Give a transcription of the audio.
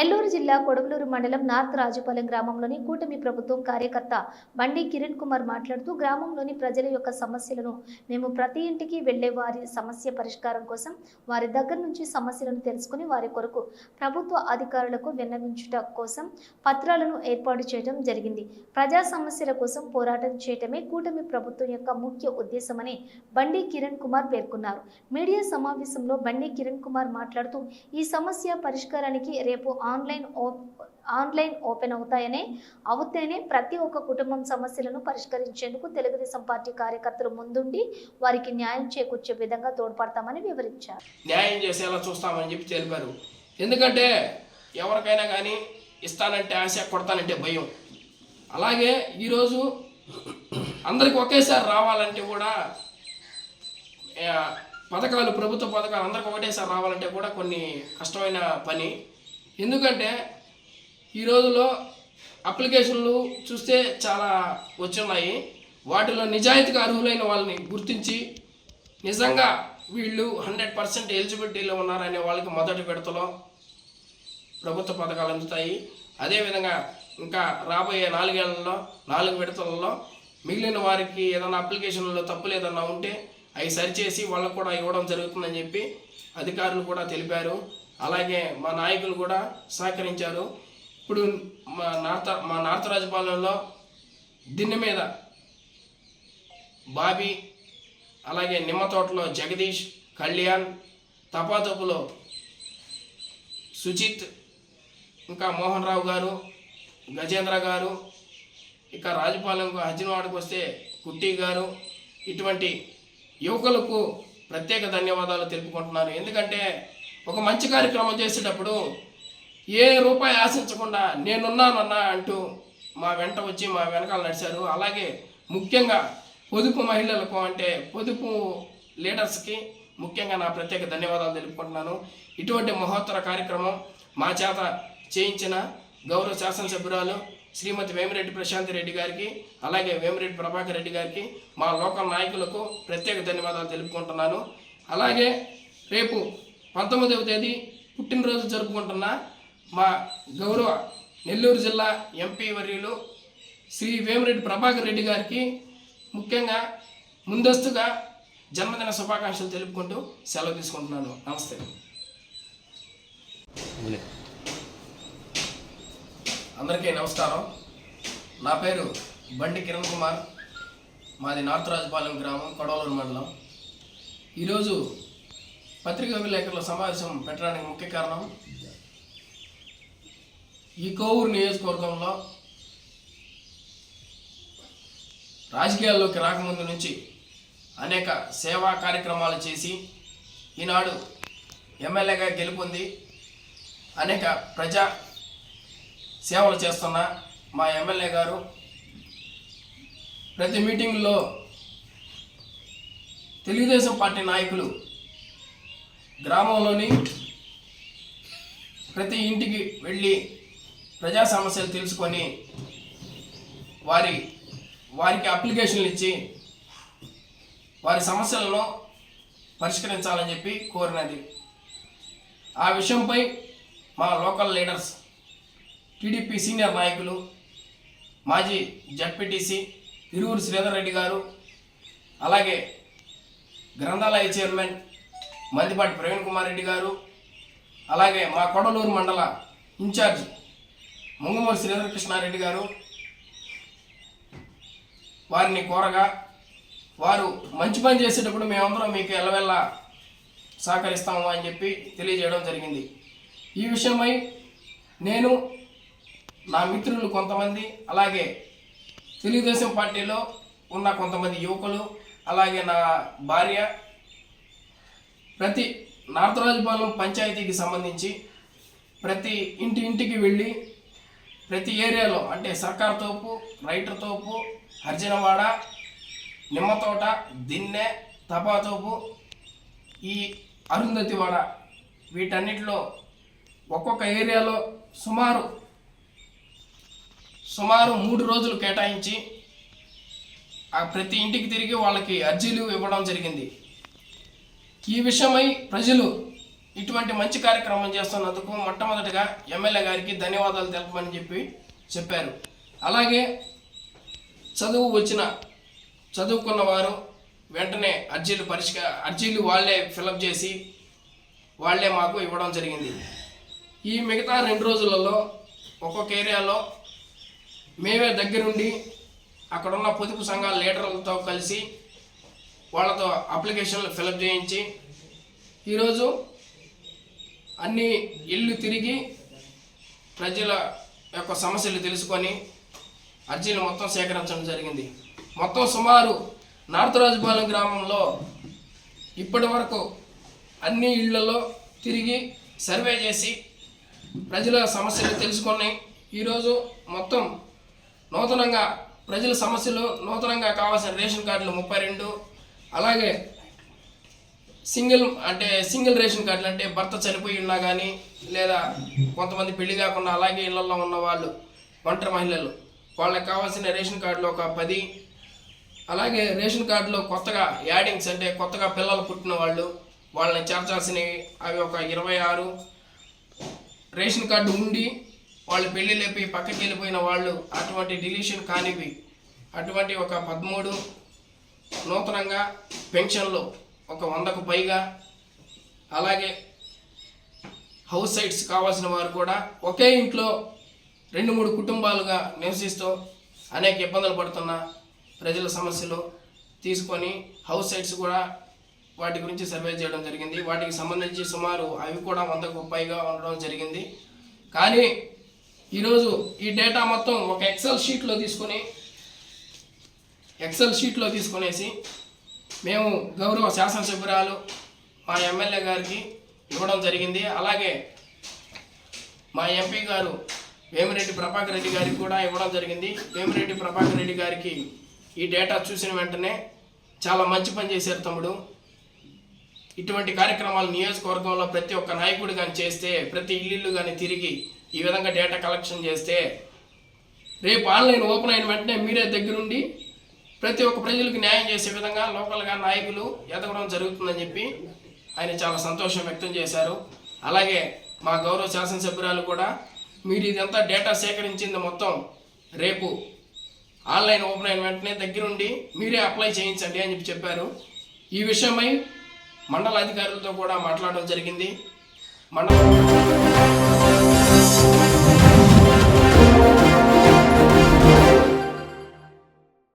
నెల్లూరు జిల్లా కొడవలూరు మండలం నార్త్ రాజుపాలెం గ్రామంలోని కూటమి ప్రభుత్వం కార్యకర్త బండి కిరణ్ కుమార్ మాట్లాడుతూ గ్రామంలోని ప్రజల యొక్క సమస్యలను మేము ప్రతి ఇంటికి వెళ్లే వారి సమస్య పరిష్కారం కోసం వారి దగ్గర నుంచి సమస్యలను తెలుసుకుని వారి కొరకు ప్రభుత్వ అధికారులకు విన్నవించుట కోసం పత్రాలను ఏర్పాటు చేయడం జరిగింది. ప్రజా సమస్యల కోసం పోరాటం చేయటమే కూటమి ప్రభుత్వం యొక్క ముఖ్య ఉద్దేశమని బండి కిరణ్ కుమార్ పేర్కొన్నారు. మీడియా సమావేశంలో బండి కిరణ్ కుమార్ మాట్లాడుతూ ఈ సమస్య పరిష్కారానికి రేపు ఆన్లైన్ ఓపెన్ అవుతేనే ప్రతి ఒక్క కుటుంబం సమస్యలను పరిష్కరించేందుకు తెలుగుదేశం పార్టీ కార్యకర్తలు ముందుండి వారికి న్యాయం చేకూర్చే విధంగా తోడ్పడతామని వివరించారు. న్యాయం చేసేలా చూస్తామని చెప్పి తెలిపారు. ఎందుకంటే ఎవరికైనా కానీ ఇస్తానంటే ఆశ, కొడతానంటే భయం. అలాగే ఈరోజు అందరికి ఒకేసారి రావాలంటే కూడా పథకాలు, ప్రభుత్వ పథకాలు అందరికి ఒకటేసారి రావాలంటే కూడా కొన్ని కష్టమైన పని. ఎందుకంటే ఈ రోజులో అప్లికేషన్లు చూస్తే చాలా వచ్చున్నాయి. వాటిలో నిజాయితీగా అర్హులైన వాళ్ళని గుర్తించి నిజంగా వీళ్ళు 100% ఎలిజిబిలిటీలో ఉన్నారనే వాళ్ళకి మొదటి విడతలో ప్రభుత్వ పథకాలు అందుతాయి. అదేవిధంగా ఇంకా రాబోయే 4 ఏళ్లలో 4 విడతలలో మిగిలిన వారికి ఏదైనా అప్లికేషన్లో తప్పులు ఏదన్నా ఉంటే అవి సరిచేసి వాళ్ళకు కూడా ఇవ్వడం జరుగుతుందని చెప్పి అధికారులు కూడా తెలిపారు. అలాగే మా నాయకులు కూడా సహకరించారు. ఇప్పుడు మా నార్త్ రాజపాలెంలో దిన్నె మీద బాబీ, అలాగే నిమ్మతోటలో జగదీష్, కళ్యాణ్, తపాతపులో సుజిత్, ఇంకా మోహన్ రావు గారు, గజేంద్ర గారు, ఇక రాజపాలెంకు హజ్జినవాడకు వస్తే కుట్టి గారు, ఇటువంటి యువకులకు ప్రత్యేక ధన్యవాదాలు తెలుపుకుంటున్నారు. ఎందుకంటే ఒక మంచి కార్యక్రమం చేసేటప్పుడు ఏ రూపాయి ఆశించకుండా నేనున్నానన్నా అంటూ మా వెంట వచ్చి మా వెనకాల నడిచారు. అలాగే ముఖ్యంగా పొదుపు మహిళలకు, అంటే పొదుపు లీడర్స్కి ముఖ్యంగా నా ప్రత్యేక ధన్యవాదాలు తెలుపుకుంటున్నాను. ఇటువంటి మహోత్తర కార్యక్రమం మా చేత చేయించిన గౌరవ శాసనసభ్యురాలు శ్రీమతి వేమిరెడ్డి ప్రశాంతి రెడ్డి గారికి, అలాగే వేమిరెడ్డి ప్రభాకర్ రెడ్డి గారికి, మా లోకల్ నాయకులకు ప్రత్యేక ధన్యవాదాలు తెలుపుకుంటున్నాను. అలాగే రేపు 19వ తేదీ పుట్టినరోజు జరుపుకుంటున్న మా గౌరవ నెల్లూరు జిల్లా ఎంపీ వర్యులు శ్రీ వేమిరెడ్డి ప్రభాకర్ రెడ్డి గారికి ముఖ్యంగా ముందస్తుగా జన్మదిన శుభాకాంక్షలు తెలుపుకుంటూ సెలవు తీసుకుంటున్నాను. నమస్తే. అందరికీ నమస్కారం. నా పేరు బండి కిరణ్ కుమార్. మాది నార్త్ రాజపాలెం గ్రామం, కొడవలూరు మండలం. ఈరోజు పత్రికా విలేకరుల సమావేశం పెట్టడానికి ముఖ్య కారణం, ఈ కోవూరు నియోజకవర్గంలో రాజకీయాల్లోకి రాకముందు నుంచి అనేక సేవా కార్యక్రమాలు చేసి ఈనాడు ఎమ్మెల్యేగా గెలుపొంది అనేక ప్రజా సేవలు చేస్తున్న మా ఎమ్మెల్యే గారు ప్రతి మీటింగ్లో తెలుగుదేశం పార్టీ నాయకులు గ్రామంలోని ప్రతి ఇంటికి వెళ్ళి ప్రజా సమస్యలు తెలుసుకొని వారికి అప్లికేషన్లు ఇచ్చి వారి సమస్యలను పరిష్కరించాలని చెప్పి కోరినది. ఆ విషయంపై మా లోకల్ లీడర్స్, టీడీపీ సీనియర్ నాయకులు, మాజీ జడ్పీటీసీ ఇరువురు శ్రీధర్ రెడ్డి గారు, అలాగే గ్రంథాలయ చైర్మన్ మందిపాటి ప్రవీణ్ కుమార్ రెడ్డి గారు, అలాగే మా కొడవలూరు మండల ఇన్ఛార్జ్ ముంగమూరి శ్రీధర్ కృష్ణారెడ్డి గారు వారిని కోరగా వారు మంచి పని చేసేటప్పుడు మేమందరం మీకు ఎల్లవెల్లా సహకరిస్తాము అని చెప్పి తెలియజేయడం జరిగింది. ఈ విషయమై నేను, నా మిత్రులు కొంతమంది, అలాగే తెలుగుదేశం పార్టీలో ఉన్న కొంతమంది యువకులు, అలాగే నా భార్య ప్రతి నార్త్ రాజపాలెం పంచాయతీకి సంబంధించి ప్రతి ఇంటికి వెళ్ళి ప్రతి ఏరియాలో, అంటే సర్కార్ తోపు, రైటర్ తోపు, హర్జనవాడ, నిమ్మతోట, దిన్నె, తపాతోపు, ఈ అరుంధతివాడ, వీటన్నిటిలో ఒక్కొక్క ఏరియాలో సుమారు 3 రోజులు కేటాయించి ఆ ప్రతి ఇంటికి తిరిగి వాళ్ళకి అర్జీలు ఇవ్వడం జరిగింది. ఈ విషయమై ప్రజలు ఇటువంటి మంచి కార్యక్రమం చేస్తున్నందుకు మొట్టమొదటిగా ఎమ్మెల్యే గారికి ధన్యవాదాలు తెలపమని చెప్పారు. అలాగే చదువుకున్న వారు వెంటనే అర్జీలు వాళ్ళే ఫిలప్ చేసి వాళ్ళే మాకు ఇవ్వడం జరిగింది. ఈ మిగతా 2 రోజులలో ఒక్కొక్క ఏరియాలో మేమే దగ్గరుండి అక్కడున్న పొదుపు సంఘాల లీడర్లతో కలిసి వాళ్ళతో అప్లికేషన్లు ఫిలప్ చేయించి ఈరోజు అన్ని ఇళ్ళు తిరిగి ప్రజల యొక్క సమస్యలు తెలుసుకొని అర్జీలు మొత్తం సేకరించడం జరిగింది. మొత్తం సుమారు నార్త్ రాజుపాలెం గ్రామంలో ఇప్పటి వరకు అన్ని ఇళ్లలో తిరిగి సర్వే చేసి ప్రజల సమస్యలు తెలుసుకొని ఈరోజు మొత్తం నూతనంగా ప్రజల సమస్యలు నూతనంగా కావాల్సిన రేషన్ కార్డులు 32, అలాగే సింగిల్ రేషన్ కార్డులు అంటే భర్త చనిపోయి ఉన్నా కానీ లేదా కొంతమంది పెళ్లి కాకుండా అలాగే ఇళ్లలో ఉన్న వాళ్ళు ఒంటరి మహిళలు వాళ్ళకి కావాల్సిన రేషన్ కార్డులు ఒక 10, అలాగే రేషన్ కార్డులో కొత్తగా యాడింగ్స్ అంటే కొత్తగా పిల్లలు పుట్టిన వాళ్ళని చేర్చాల్సినవి అవి ఒక 26, రేషన్ కార్డు ఉండి వాళ్ళు పెళ్లి లేపి పక్కకి వెళ్ళిపోయిన వాళ్ళు అటువంటి డిలీషన్ కానివి అటువంటి ఒక 13, నూతనంగా పెన్షన్లు ఒక 100కు పైగా, అలాగే హౌస్ సైట్స్ కావాల్సిన వారు కూడా ఒకే ఇంట్లో 2-3 కుటుంబాలుగా నివసిస్తూ అనేక ఇబ్బందులు పడుతున్న ప్రజల సమస్యలు తీసుకొని హౌస్ సైట్స్ కూడా వాటి గురించి సర్వే చేయడం జరిగింది. వాటికి సంబంధించి సుమారు అవి కూడా 100కు పైగా ఉండడం జరిగింది. కానీ ఈరోజు ఈ డేటా మొత్తం ఒక ఎక్సెల్ షీట్లో తీసుకునేసి మేము గౌరవ శాసనసభ్యురాలు మా ఎమ్మెల్యే గారికి ఇవ్వడం జరిగింది. అలాగే మా ఎంపీ గారు వేమిరెడ్డి ప్రభాకర్ రెడ్డి గారికి కూడా ఇవ్వడం జరిగింది. వేమిరెడ్డి ప్రభాకర్ రెడ్డి గారికి ఈ డేటా చూసిన వెంటనే చాలా మంచి పని చేశారు తమ్ముడు, ఇటువంటి కార్యక్రమాలు నియోజకవర్గంలో ప్రతి ఒక్క నాయకుడు కానీ చేస్తే, ప్రతి ఇల్లు కానీ తిరిగి ఈ విధంగా డేటా కలెక్షన్ చేస్తే రేపు ఆన్లైన్ ఓపెన్ అయిన వెంటనే మీరే దగ్గరుండి ప్రతి ఒక్క ప్రజలకు న్యాయం చేసే విధంగా లోకల్గా నాయకులు ఎదగడం జరుగుతుందని చెప్పి ఆయన చాలా సంతోషం వ్యక్తం చేశారు. అలాగే మా గౌరవ శాసనసభ్యురాలు కూడా మీరు ఇదంతా డేటా సేకరించింది మొత్తం రేపు ఆన్లైన్ ఓపెన్ అయిన వెంటనే దగ్గరుండి మీరే అప్లై చేయించండి అని చెప్పారు. ఈ విషయమై మండల అధికారులతో కూడా మాట్లాడడం జరిగింది. మండల